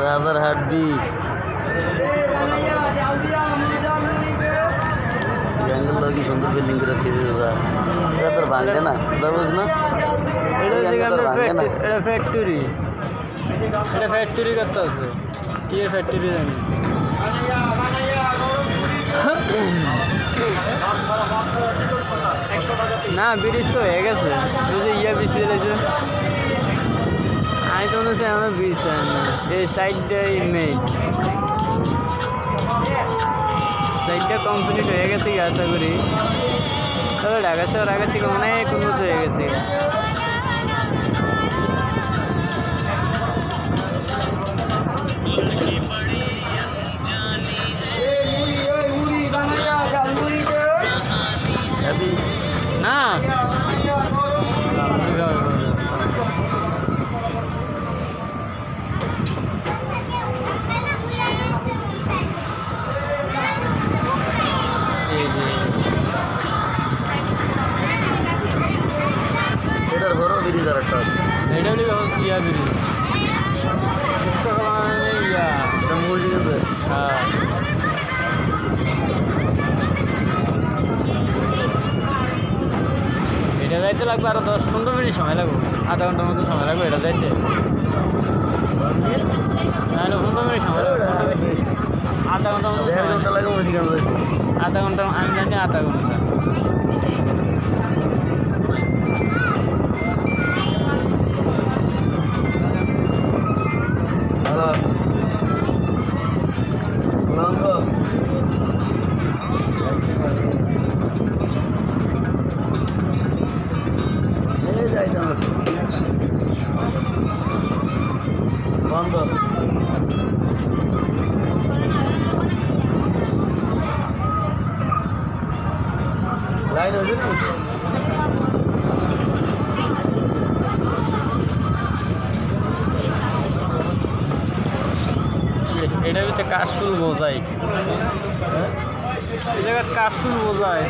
রাজার হাড্ডি জঙ্গল কি সুন্দর বিল্ডিং করে এটা তোর ভাঙে না বুঝ না ভাঙে না এটা ফ্যাক্টরি করতে আছে ফ্যাক্টরি জানি না ব্রিজ তো হয়ে গেছে বিছিয়ে লেগেছে আমি তো মনে হচ্ছে আমার ব্রিজ এই সাইডটাই মেইন সাইডটা কমপ্লিট হয়ে গেছে কি আশা করি তবে ঢাকা শহর আগের থেকে অনেক উন্নত হয়ে গেছে না এটার বড় ব্রিজ আর একটা আছে এটা হলে ইয়া ব্রিজ মূল ঠিক আছে হ্যাঁ এটা যাইতে লাগবে আরো 10-15 মিনিট সময় লাগবে আধা ঘন্টার মতো সময় লাগবে এটা যাইতে নাহলে 15 মিনিট সময় লাগবে আধা ঘন্টার মতো ঘন্টা লাগে আধা ঘন্টা আমি জানি আধা ঘন্টা বন্ধ লাইন হয়েছে না এটার ভিতরে কাশফুল বোঝায় এই জায়গায় কাশফুল বোঝায়